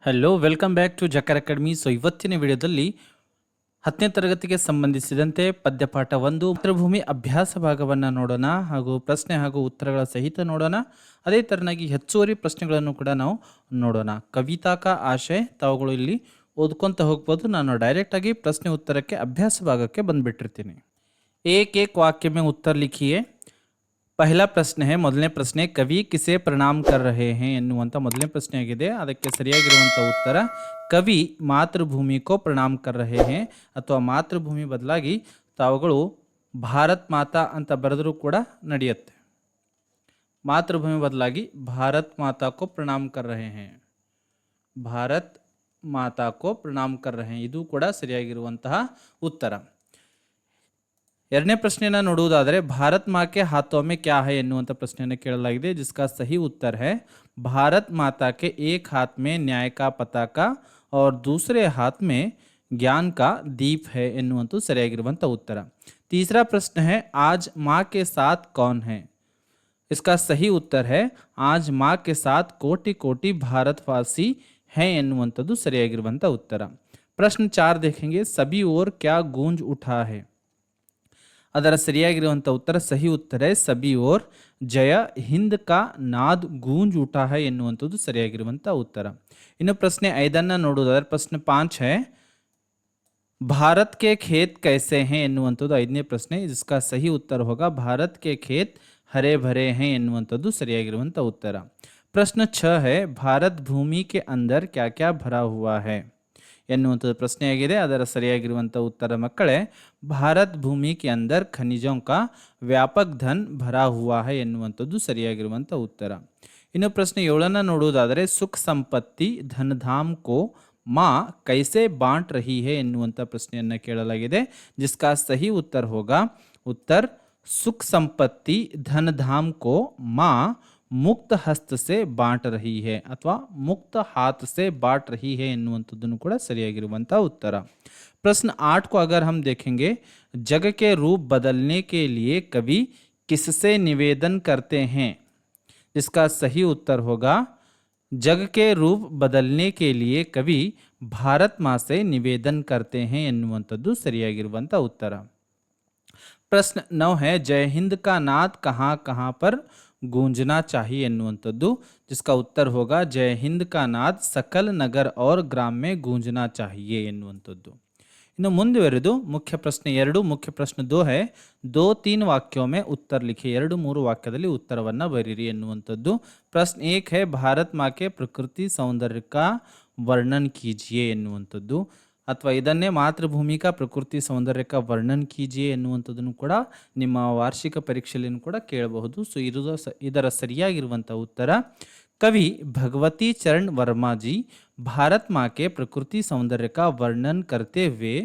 Hello welcome back to ಜಕರ್ academy. ಇವತ್ತಿನ ವಿಡಿಯೋದಲ್ಲಿ 10ನೇ ತರಗತಿಗೆ ಸಂಬಂಧಿಸಿದಂತೆ ಪದ್ಯಪಾಠ 1 ಮಾತೃಭೂಮಿ ಅಭ್ಯಾಸ ಭಾಗವನ್ನು ನೋಡೋಣ ಹಾಗೂ ಪ್ರಶ್ನೆ ಹಾಗೂ ಉತ್ತರಗಳ ಸಹಿತ ನೋಡೋಣ. ಅದೇ ತರನಾಗಿ ಹೆಚ್ಚುವರಿ ಪ್ರಶ್ನೆಗಳನ್ನು ಕೂಡ ನಾವು ನೋಡೋಣ. ಕವಿತಾ ಕಾ ಆಶಯ ತಾವುಗಳು ಇಲ್ಲಿ ಓದ್ಕೊಂತ ಹೋಗ್ಬೋದು. ನಾನು ಡೈರೆಕ್ಟ್ ಆಗಿ ಪ್ರಶ್ನೆ ಉತ್ತರಕ್ಕೆ ಅಭ್ಯಾಸ ಭಾಗಕ್ಕೆ ಬಂದ್ಬಿಟ್ಟಿರ್ತೀನಿ. एक एक वाक्य में उत्तर लिखिए. पहला प्रश्न है, ಮೊದಲನೇ ಪ್ರಶ್ನೆ, ಕವಿ ಕಿಸೆ ಪ್ರಣಾಮ್ ಕರ್ ರಹೆ ಹೇ ಎನ್ನುವಂಥ ಮೊದಲನೇ ಪ್ರಶ್ನೆ ಆಗಿದೆ. ಅದಕ್ಕೆ ಸರಿಯಾಗಿರುವಂಥ ಉತ್ತರ ಕವಿ ಮಾತೃಭೂಮಿ ಕೋ ಪ್ರಣಾಮ್ ಕರ್ ರಹೆ ಹೇ ಅಥವಾ ಮಾತೃಭೂಮಿ ಬದಲಾಗಿ ತಾವುಗಳು ಭಾರತ್ ಮಾತಾ ಅಂತ ಬರೆದರೂ ಕೂಡ ನಡೆಯುತ್ತೆ. ಮಾತೃಭೂಮಿ ಬದಲಾಗಿ ಭಾರತ್ ಮಾತಾ ಕೋ ಪ್ರಣಾಮ್ ಕರ್ ರಹೆ ಹೇ, ಭಾರತ್ ಮಾತಾ ಕೋ ಪ್ರಣಾಮ್ ಕರ್ ರಹೆ, ಇದು ಕೂಡ ಸರಿಯಾಗಿರುವಂತಹ ಉತ್ತರ. ಎರಡನೇ ಪ್ರಶ್ನೆಯನ್ನು ನೋಡುವುದಾದರೆ ಭಾರತ್ ಮಾ ಕೆ ಹಾಥೋ ಮೇ ಕ್ಯಾ ಹೈ ಎನ್ನುವಂಥ ಪ್ರಶ್ನೆಯನ್ನು ಕೇಳಲಾಗಿದೆ. जिसका सही उत्तर है भारत माता के एक हाथ में न्याय का पताका और दूसरे हाथ में ज्ञान का दीप है ಎನ್ನುವಂಥ ಸರಿಯಾಗಿರುವಂಥ ಉತ್ತರ. तीसरा प्रश्न है आज माँ के साथ कौन है. इसका सही उत्तर है आज माँ के साथ कोटि कोटि भारतवासी हैं ಎನ್ನುವಂಥದ್ದು ಸರಿಯಾಗಿರುವಂಥ ಉತ್ತರ. प्रश्न 4 देखेंगे, सभी ओर क्या गूंज उठा है. ಅದರ ಸರಿಯಾಗಿರುವಂಥ ಉತ್ತರ ಸಹಿ ಉತ್ತರ ಸಭಿ ಓರ್ ಜಯ ಹಿಂದ್ ಕಾ ನಾದ್ ಗೂಂಜ್ ಉಠಾ ಹೈ ಎನ್ನುವಂಥದ್ದು ಸರಿಯಾಗಿರುವಂಥ ಉತ್ತರ. ಇನ್ನು ಪ್ರಶ್ನೆ 5 ನೋಡುವುದಾದರೆ ಪ್ರಶ್ನೆ 5 है भारत के खेत कैसे हैं ಎನ್ನುವಂಥದ್ದು 5ನೇ ಪ್ರಶ್ನೆ. इसका सही उत्तर होगा भारत के खेत हरे भरे हैं ಎನ್ನುವಂಥದ್ದು ಸರಿಯಾಗಿರುವಂಥ ಉತ್ತರ. प्रश्न 6 है भारत भूमि के अंदर क्या क्या भरा हुआ है ಎನ್ನುವಂಥದ್ದು ಪ್ರಶ್ನೆಯಾಗಿದೆ. ಅದರ ಸರಿಯಾಗಿರುವಂಥ ಉತ್ತರ ಮಕ್ಕಳೇ ಭಾರತ್ ಭೂಮಿ ಕೆ ಅಂದರ್ ಖನಿಜೋಂ ಕಾ ವ್ಯಾಪಕ್ ಧನ್ ಭರಾ ಹುವಾ ಹೈ ಎನ್ನುವಂಥದ್ದು ಸರಿಯಾಗಿರುವಂಥ ಉತ್ತರ. ಇನ್ನು ಪ್ರಶ್ನೆ 7 ನೋಡುವುದಾದರೆ ಸುಖ ಸಂಪತ್ತಿ ಧನಧಾಮ್ ಕೋ ಮಾ ಕೈಸೆ ಬಾಂಟ್ ರಹಿ ಹೈ ಎನ್ನುವಂಥ ಪ್ರಶ್ನೆಯನ್ನು ಕೇಳಲಾಗಿದೆ. ಜಿಸ್ಕಾ ಸಹಿ ಉತ್ತರ ಹೋಗಾ ಉತ್ತರ ಸುಖ ಸಂಪತ್ತಿ ಧನಧಾಮ್ ಕೋ ಮಾ मुक्त हस्त से बांट रही है अथवा मुक्त हाथ से बांट रही है ಎನ್ನುವಂಥದ್ದನ್ನು ಕೂಡ ಸರಿಯಾಗಿರುವಂಥ ಉತ್ತರ. प्रश्न 8 को अगर हम देखेंगे, जग के रूप बदलने के लिए कवि किससे निवेदन करते हैं. इसका सही उत्तर होगा जग के रूप बदलने के लिए कवि भारत माँ से निवेदन करते हैं ಎನ್ನುವಂಥದ್ದು ಸರಿಯಾಗಿರುವಂಥ ಉತ್ತರ. प्रश्न 9 है जय हिंद का नाद कहाँ कहाँ पर गूंजना चाहिए ಎನ್ನುವಂಥದ್ದು. जिसका उत्तर होगा जय हिंद का नाद सकल नगर और ग्राम में गूंजना चाहिए ಎನ್ನುವಂಥದ್ದು. ಇನ್ನು ಮುಂದುವರೆದು ಮುಖ್ಯ ಪ್ರಶ್ನೆ 2 ಮುಖ್ಯ ಪ್ರಶ್ನೆ 2 है 2-3 वाक्यों में उत्तर लिखिए. 2-3 ವಾಕ್ಯದಲ್ಲಿ ಉತ್ತರವನ್ನು ಬರೀರಿ ಎನ್ನುವಂಥದ್ದು. ಪ್ರಶ್ನೆ 1 है भारत माँ के प्रकृति सौंदर्य का वर्णन कीजिए ಎನ್ನುವಂಥದ್ದು ಅಥವಾ ಇದನ್ನೇ ಮಾತೃಭೂಮಿ ಕಾ ಪ್ರಕೃತಿ ಸೌಂದರ್ಯ ಕಾ ವರ್ಣನ್ ಕೀಜಿಯೆ ಎನ್ನುವಂಥದ್ದನ್ನು ಕೂಡ ನಿಮ್ಮ ವಾರ್ಷಿಕ ಪರೀಕ್ಷೆಯಲ್ಲಿ ಕೂಡ ಕೇಳಬಹುದು. ಸೊ ಇದರ ಸರಿಯಾಗಿರುವಂಥ ಉತ್ತರ ಕವಿ ಭಗವತಿ ಚರಣ್ ವರ್ಮಾ जी भारत माँ के प्रकृति सौंदर्य का वर्णन करते हुए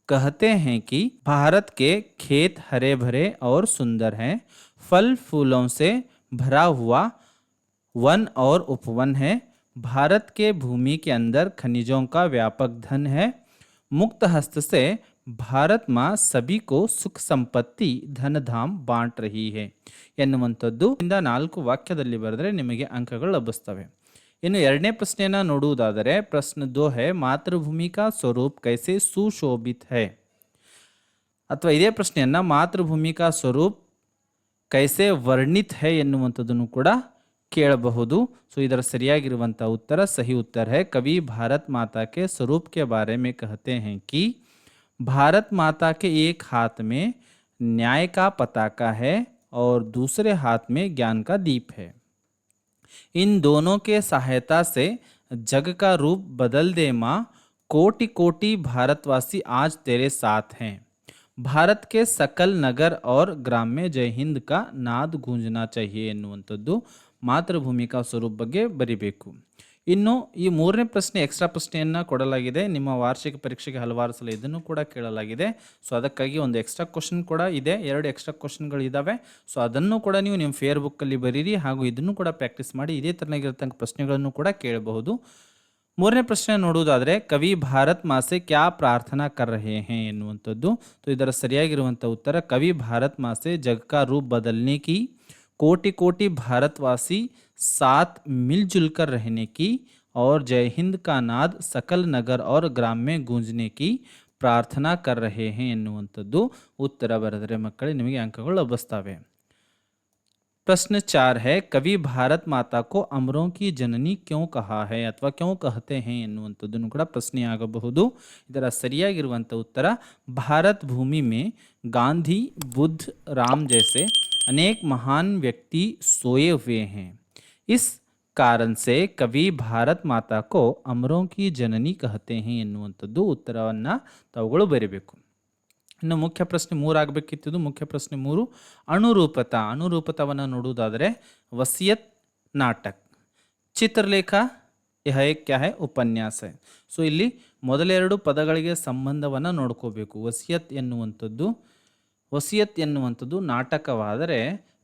कहते हैं कि भारत के खेत हरे भरे और सुंदर हैं, फल फूलों से भरा हुआ वन और उपवन है, भारत के भूमि के अंदर खनिजों का व्यापक धन है, मुक्त हस्त से भारत माँ सभी को सुख संपत्ति धनधाम बांट रही है ಎನ್ನುವಂಥದ್ದು ಇಂದ 4 ವಾಕ್ಯದಲ್ಲಿ ಬರೆದರೆ ನಿಮಗೆ ಅಂಕಗಳು ಲಭಿಸ್ತವೆ. ಇನ್ನು ಎರಡನೇ ಪ್ರಶ್ನೆಯನ್ನು ನೋಡುವುದಾದರೆ ಪ್ರಶ್ನೆ 2 है मातृभूमि का स्वरूप कैसे सुशोभित है ಅಥವಾ ಇದೇ ಪ್ರಶ್ನೆಯನ್ನು ಮಾತೃಭೂಮಿ ಕಾ ಸ್ವರೂಪ್ ಕೈಸೆ ವರ್ಣಿತ್ है ಎನ್ನುವಂಥದ್ದನ್ನು ಕೂಡ ಕೇಳಬಹುದು. ಸೊ ಇದರ ಸರಿಯಾಗಿರುವಂಥ ಉತ್ತರ ಸಹಿ ಉತ್ತರ है कवि भारत माता के स्वरूप के बारे में कहते हैं कि भारत माता के एक हाथ में न्याय का पताका है और दूसरे हाथ में ज्ञान का दीप है. इन दोनों के सहायता से जग का रूप बदल दे माँ, कोटि कोटि भारतवासी आज तेरे साथ हैं, भारत के सकल नगर और ग्राम में जय हिंद का नाद गूंजना चाहिए ಎನ್ನುವಂಥದ್ದು ಮಾತೃಭೂಮಿ ಕಾ ಸ್ವರೂಪ್ ಬಗ್ಗೆ ಬರಿಬೇಕು. ಇನ್ನು ಈ 3ನೇ ಪ್ರಶ್ನೆ ಎಕ್ಸ್ಟ್ರಾ ಪ್ರಶ್ನೆಯನ್ನು ಕೊಡಲಾಗಿದೆ. ನಿಮ್ಮ ವಾರ್ಷಿಕ ಪರೀಕ್ಷೆಗೆ ಹಲವಾರು ಸಲ ಇದನ್ನು ಕೂಡ ಕೇಳಲಾಗಿದೆ. ಸೊ ಅದಕ್ಕಾಗಿ ಒಂದು ಎಕ್ಸ್ಟ್ರಾ ಕ್ವಶನ್ ಕೂಡ ಇದೆ, 2 ಎಕ್ಸ್ಟ್ರಾ ಕ್ವಶನ್ಗಳು ಇದ್ದಾವೆ. ಸೊ ಅದನ್ನು ಕೂಡ ನೀವು ನಿಮ್ಮ ಫೇಸ್ಬುಕ್ಕಲ್ಲಿ ಬರೀರಿ ಹಾಗೂ ಇದನ್ನು ಕೂಡ ಪ್ರಾಕ್ಟೀಸ್ ಮಾಡಿ. ಇದೇ ಥರನಾಗಿರ್ತಕ್ಕಂಥ ಪ್ರಶ್ನೆಗಳನ್ನು ಕೂಡ ಕೇಳಬಹುದು. 3ನೇ ಪ್ರಶ್ನೆ ನೋಡುವುದಾದರೆ ಕವಿ ಭಾರತ್ ಮಾ ಸೆ ಕ್ಯಾ ಪ್ರಾರ್ಥನಾ ಕರ್ ರಹೆ ಹೇ ಎನ್ನುವಂಥದ್ದು. ಸೊ ಇದರ ಸರಿಯಾಗಿರುವಂಥ ಉತ್ತರ ಕವಿ ಭಾರತ್ ಮಾ ಸೆ ಜಗ್ ಕಾ ರೂಪ್ ಬದಲ್ನೆ ಕಿ कोटि कोटि भारतवासी साथ मिलजुल कर रहने की और जय हिंद का नाद सकल नगर और ग्राम में गूंजने की ಪ್ರಾರ್ಥನಾ ಕರ್ ರಹೆ ಹೇ ಎನ್ನುವಂಥದ್ದು ಉತ್ತರ ಬರೆದರೆ ಮಕ್ಕಳೇ ನಿಮಗೆ ಅಂಕಗಳು ಲಭಿಸ್ತವೆ. प्रश्न 4 है कवि भारत माता को अमरों की जननी क्यों कहा है ಅಥವಾ क्यों कहते हैं ಎನ್ನುವಂಥದ್ದನ್ನು ಕೂಡ ಪ್ರಶ್ನೆ ಆಗಬಹುದು. ಇದರ ಸರಿಯಾಗಿರುವಂಥ ಉತ್ತರ भारत भूमि में गांधी बुद्ध राम जैसे अनेक महान व्यक्ति सोए हुए हैं. इस कारण से कवि भारत माता को अमरों की जननी कहते हैं ಎನ್ನುವಂಥದ್ದು ಉತ್ತರವನ್ನು ತಾವುಗಳು ಬರೀಬೇಕು. ಇನ್ನು ಮುಖ್ಯ ಪ್ರಶ್ನೆ 3 ಆಗಬೇಕಿತ್ತು. ಮುಖ್ಯ ಪ್ರಶ್ನೆ 3 ಅನುರೂಪತವನ್ನು ನೋಡುವುದಾದರೆ ವಸಿಯತ್ ನಾಟಕ್, ಚಿತ್ರಲೇಖ ಯಹ ಕ್ಯಾ ಹೈ ಉಪನ್ಯಾಸ. ಸೊ ಇಲ್ಲಿ ಮೊದಲೆರಡು ಪದಗಳಿಗೆ ಸಂಬಂಧವನ್ನು ನೋಡ್ಕೋಬೇಕು. ವಸಿಯತ್ ಎನ್ನುವಂಥದ್ದು ನಾಟಕವಾದರೆ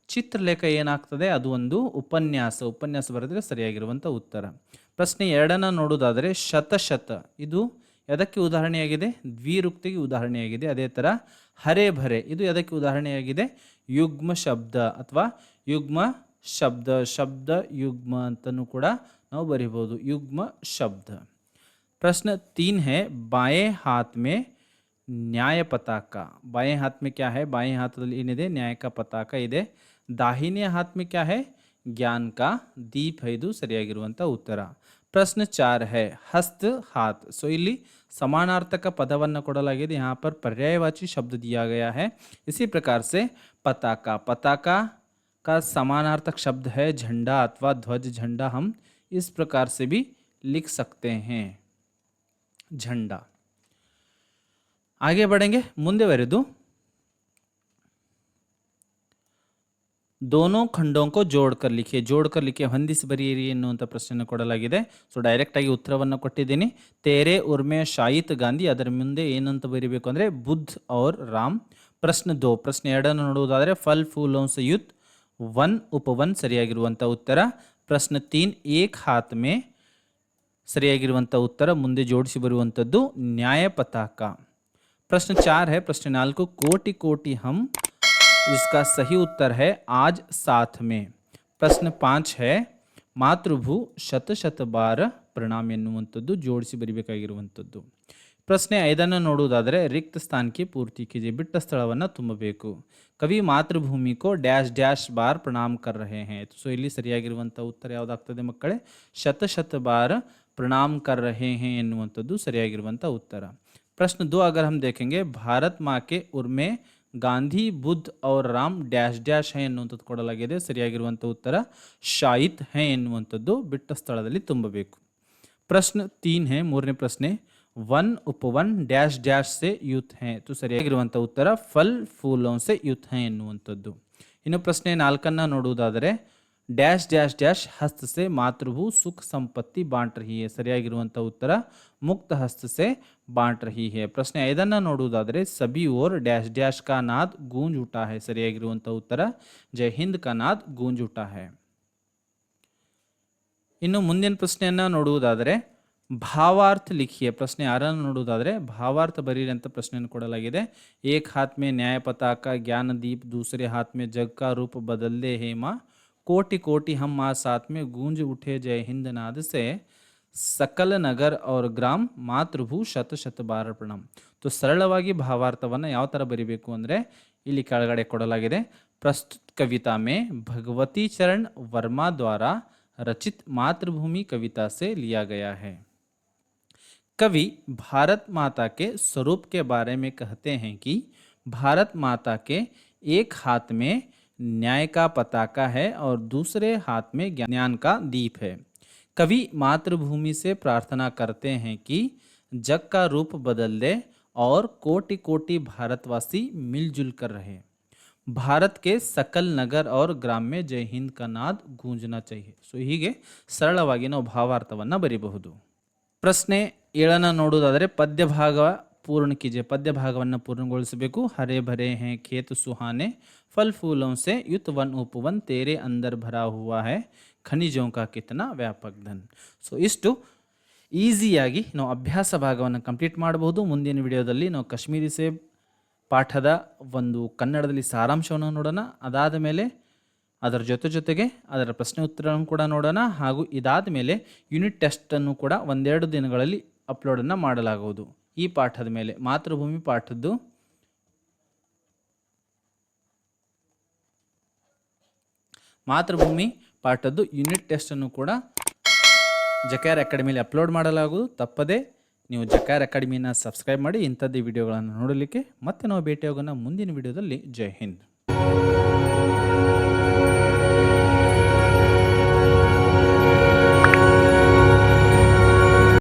ಚಿತ್ರಲೇಖ ಏನಾಗ್ತದೆ, ಅದು ಒಂದು ಉಪನ್ಯಾಸ ಬರೆದರೆ ಸರಿಯಾಗಿರುವಂಥ ಉತ್ತರ. ಪ್ರಶ್ನೆ 2 ನೋಡುವುದಾದರೆ ಶತಶತ, ಇದು ಎದಕ್ಕೆ ಉದಾಹರಣೆಯಾಗಿದೆ, ದ್ವಿರುಕ್ತಿಗೆ ಉದಾಹರಣೆಯಾಗಿದೆ. ಅದೇ ಥರ ಹರೆ ಭರೆ, ಇದು ಎದಕ್ಕೆ ಉದಾಹರಣೆಯಾಗಿದೆ, ಯುಗ್ಮ ಶಬ್ದ ಅಥವಾ ಯುಗ್ಮ ಶಬ್ದ ಯುಗ್ಮ ಅಂತಲೂ ಕೂಡ ನಾವು ಬರಿಬೋದು, ಯುಗ್ಮ ಶಬ್ದ. ಪ್ರಶ್ನೆ 3 है ಬಾಯೇ ಹಾತ್ ಮೇ ನ್ಯಾಯ ಪತಾಕ. ಬಾಯೇ ಹಾತ್ ಮೇ ಕ್ಯಾ ಹೈ, ಬಾಯೇ ಹಾತದಲ್ಲಿ ಏನಿದೆ, ನ್ಯಾಯಕ ಪತಾಕ ಇದೆ. ದಾಹಿನೇ ಹಾತ್ ಮೇ ಕ್ಯಾ ಹೈ, ಜ್ಞಾನ ಕಾ ದೀಪ್ है, ಇದು ಸರಿಯಾಗಿರುವಂಥ ಉತ್ತರ. प्रश्न 4 है हस्त हाथ. सो इली समानार्थक पदವನ್ನು ಕೊಡಲಾಗಿದೆ. यहाँ पर पर्यायवाची शब्द दिया गया है. इसी प्रकार से पताका का समानार्थक शब्द है झंडा अथवा ध्वज. झंडा हम इस प्रकार से भी लिख सकते हैं, झंडा. आगे बढ़ेंगे, ಮುಂದುವರೆದು दोनों खंडों को जोड़कर लिखिए ಹೊಂದಿಸಿ ಬರೆಯಿರಿ ಎನ್ನುವಂಥ ಪ್ರಶ್ನೆಯನ್ನು ಕೊಡಲಾಗಿದೆ. ಸೊ ಡೈರೆಕ್ಟ್ ಆಗಿ ಉತ್ತರವನ್ನು ಕೊಟ್ಟಿದ್ದೀನಿ. ತೇರೆ ಉರ್ಮೆ ಶಾಹಿತ್ ಗಾಂಧಿ, ಅದರ ಮುಂದೆ ಏನಂತ ಬರೀಬೇಕು ಅಂದರೆ ಬುದ್ಧ ಔರ್ ರಾಮ್. ಪ್ರಶ್ನೆ 2, ಪ್ರಶ್ನೆ 2 ನೋಡುವುದಾದರೆ ಫಲ್ ಫೂಲೋಂ ಸೆ ಯುತ್, वन उपवन ಸರಿಯಾಗಿರುವಂಥ ಉತ್ತರ. ಪ್ರಶ್ನೆ 3 ಏಕ್ ಹಾತ್ ಮೇ, ಸರಿಯಾಗಿರುವಂಥ ಉತ್ತರ. ಮುಂದೆ ಜೋಡಿಸಿ ಬರುವಂಥದ್ದು ನ್ಯಾಯ ಪತಾಕ. ಪ್ರಶ್ನೆ 4 है ಪ್ರಶ್ನೆ 4 ಕೋಟಿ ಕೋಟಿ ಹಮ್, इसका सही उत्तर है आज साथ में. प्रश्न 5 है ಮಾತೃಭೂ ಶತ ಬಾರ ಪ್ರಣಾಮ ಎನ್ನುವಂಥದ್ದು ಜೋಡಿಸಿ ಬರಿಬೇಕಾಗಿರುವಂಥದ್ದು. ಪ್ರಶ್ನೆ 5 ನೋಡುವುದಾದರೆ ರಿಕ್ತ ಸ್ಥಾನಕ್ಕೆ ಪೂರ್ತಿ ಕೀಜಿए, ಬಿಟ್ಟ ಸ್ಥಳವನ್ನು ತುಂಬಬೇಕು. ಕವಿ ಮಾತೃಭೂಮಿ ಕೋ ಡ್ಯಾಶ್ ಡ್ಯಾಶ್ ಬಾರ್ ಪ್ರಣಾಮ್ ಕರ್ ರಹೆ ಹೇ. ಸೊ ಇಲ್ಲಿ ಸರಿಯಾಗಿರುವಂಥ ಉತ್ತರ ಯಾವುದಾಗ್ತದೆ ಮಕ್ಕಳೇ, ಶತ ಬಾರ ಪ್ರಣಾಮ್ ಕರ್ ರಹೆ ಹೇ ಎನ್ನುವಂಥದ್ದು ಸರಿಯಾಗಿರುವಂಥ ಉತ್ತರ. ಪ್ರಶ್ನೆ 2 अगर हम देखेंगे भारत माँ के उर्मे ಗಾಂಧಿ ಬುದ್ಧ और ರಾಮ್ ಡ್ಯಾಶ್ ಡ್ಯಾಶ್ ಹೈ ಎನ್ನುವಂಥದ್ದು ಕೊಡಲಾಗಿದೆ. ಸರಿಯಾಗಿರುವಂಥ ಉತ್ತರ ಶಾಹಿತ್ ಹೈ ಎನ್ನುವಂಥದ್ದು ಬಿಟ್ಟ ಸ್ಥಳದಲ್ಲಿ ತುಂಬಬೇಕು. ಪ್ರಶ್ನೆ 3 है ಮೂರನೇ ಪ್ರಶ್ನೆ वन उपवन ಡ್ಯಾಶ್ ಡ್ಯಾಶ್ ಸೆ ಯುತ್ ಹೈ. ಸರಿಯಾಗಿರುವಂಥ ಉತ್ತರ ಫಲ್ ಫೂಲೋಂ ಸೆ ಯುತ್ ಹೈ ಎನ್ನುವಂಥದ್ದು. ಇನ್ನು ಪ್ರಶ್ನೆ 4 ನೋಡುವುದಾದರೆ ಡ್ಯಾಶ್ ಡ್ಯಾಶ್ ಡ್ಯಾಶ್ ಹಸ್ತ ಸೆ ಮಾತೃಭೂ ಸುಖ ಸಂಪತ್ತಿ ಬಾಂಟ್ ರಹಿ ಹೈ. ಸರಿಯಾಗಿರುವಂಥ ಉತ್ತರ ಮುಕ್ತ ಹಸ್ತ ಸೆ ಬಾಂಟ್ ರಹಿ ಹೈ. ಪ್ರಶ್ನೆ 5 ನೋಡುವುದಾದರೆ ಸಭಿ ಓರ್ ಡ್ಯಾಶ್ ಡ್ಯಾಶ್ ಕಾ ನಾದ್ ಗೂಂಜ್ ಉಠಾ ಹೈ. ಸರಿಯಾಗಿರುವಂಥ ಉತ್ತರ ಜೈ ಹಿಂದ್ ಕಾ ನಾದ್ ಗೂಂಜ್ ಉಠಾ ಹೈ. ಇನ್ನು ಮುಂದಿನ ಪ್ರಶ್ನೆಯನ್ನು ನೋಡುವುದಾದರೆ ಭಾವಾರ್ಥ ಲಿಖಿಯೇ. ಪ್ರಶ್ನೆ 6 ನೋಡುವುದಾದರೆ ಭಾವಾರ್ಥ ಬರೀರಿ ಅಂತ ಪ್ರಶ್ನೆಯನ್ನು ಕೊಡಲಾಗಿದೆ. ಏಕ್ ಹಾತ್ ಮೇ ನ್ಯಾಯ ಪತಾಕ ಜ್ಞಾನ ದೀಪ್, दूसरे हाथ में जग का रूप बदल दे हे माँ, कोटि कोटि हम माँ साथ में गूंज उठे जय हिंद नाद से सकल नगर और ग्राम ಮಾತೃಭೂ ಶತ ಬಾರ ಪ್ರಣಾಮ್. ಸರಳವಾಗಿ ಭಾವಾರ್ಥವನ್ನು ಯಾವ ಥರ ಬರಿಬೇಕು ಅಂದರೆ ಇಲ್ಲಿ ಕೆಳಗಡೆ ಕೊಡಲಾಗಿದೆ. ಪ್ರಸ್ತುತ ಕವಿತಾ ಮೇ ಭಗವತಿ ಚರಣ್ ವರ್ಮಾ ದ್ವಾರಾ रचित मातृभूमि कविता से लिया गया है. कवि भारत माता के स्वरूप के बारे में कहते हैं कि भारत माता के एक हाथ में न्याय का पताका है और दूसरे हाथ में ज्ञान का दीप है. कवि मातृभूमि से प्रार्थना करते हैं कि जग का रूप बदल दे और कोटि कोटि भारतवासी मिलजुल कर रहे. ಭಾರತ್ ಕೆ ಸಕಲ್ ನಗರ್ और ಗ್ರಾಮ್ में ಜೈ ಹಿಂದ್ ಕಾ ನಾದ್ ಗೂಂಜನಾ चाहिए. ಸೊ ಹೀಗೆ ಸರಳವಾಗಿ ನಾವು ಭಾವಾರ್ಥವನ್ನು ಬರೀಬಹುದು. ಪ್ರಶ್ನೆ 7 ನೋಡುವುದಾದರೆ ಪದ್ಯ ಭಾಗ ಪೂರ್ಣ ಕೀಜಿए. ಪದ್ಯ ಭಾಗವನ್ನು ಪೂರ್ಣಗೊಳಿಸಬೇಕು. ಹರೆ ಭರೆ ಹೇ ಖೇತ್ ಸುಹಾನೆ, ಫಲ್ ಫೂಲೋಂ ಸೆ ಯುತ್ वन उपवन, तेरे अंदर भरा हुआ है ಖನಿಜೋं का कितना व्यापक धन. ಸೊ ಇಷ್ಟು ಈಸಿಯಾಗಿ ನಾವು ಅಭ್ಯಾಸ ಭಾಗವನ್ನು ಕಂಪ್ಲೀಟ್ ಮಾಡಬಹುದು. ಮುಂದಿನ ವಿಡಿಯೋದಲ್ಲಿ ನಾವು ಕಾಶ್ಮೀರಿ ಸೇಬ್ ಪಾಠದ ಒಂದು ಕನ್ನಡದಲ್ಲಿ ಸಾರಾಂಶವನ್ನು ನೋಡೋಣ. ಅದಾದ ಮೇಲೆ ಅದರ ಜೊತೆಗೆ ಅದರ ಪ್ರಶ್ನೆ ಉತ್ತರವನ್ನು ಕೂಡ ನೋಡೋಣ. ಹಾಗೂ ಇದಾದ ಮೇಲೆ ಯೂನಿಟ್ ಟೆಸ್ಟನ್ನು ಕೂಡ ಒಂದೆರಡು ದಿನಗಳಲ್ಲಿ ಅಪ್ಲೋಡನ್ನು ಮಾಡಲಾಗುವುದು. ಈ ಪಾಠದ ಮೇಲೆ ಮಾತೃಭೂಮಿ ಪಾಠದ್ದು ಯೂನಿಟ್ ಟೆಸ್ಟನ್ನು ಕೂಡ ಜಕೆಆರ್ ಅಕಾಡೆಮಿಯಲ್ಲಿ ಅಪ್ಲೋಡ್ ಮಾಡಲಾಗುವುದು. ತಪ್ಪದೆ ನೀವು ಜಕೆಆರ್ ಅಕಾಡೆಮಿನ ಸಬ್ಸ್ಕ್ರೈಬ್ ಮಾಡಿ ಇಂಥದ್ದೇ ವಿಡಿಯೋಗಳನ್ನು ನೋಡಲಿಕ್ಕೆ. ಮತ್ತೆ ನಾವು ಭೇಟಿಯಾಗೋಣ ಮುಂದಿನ ವಿಡಿಯೋದಲ್ಲಿ. ಜೈ ಹಿಂದ್.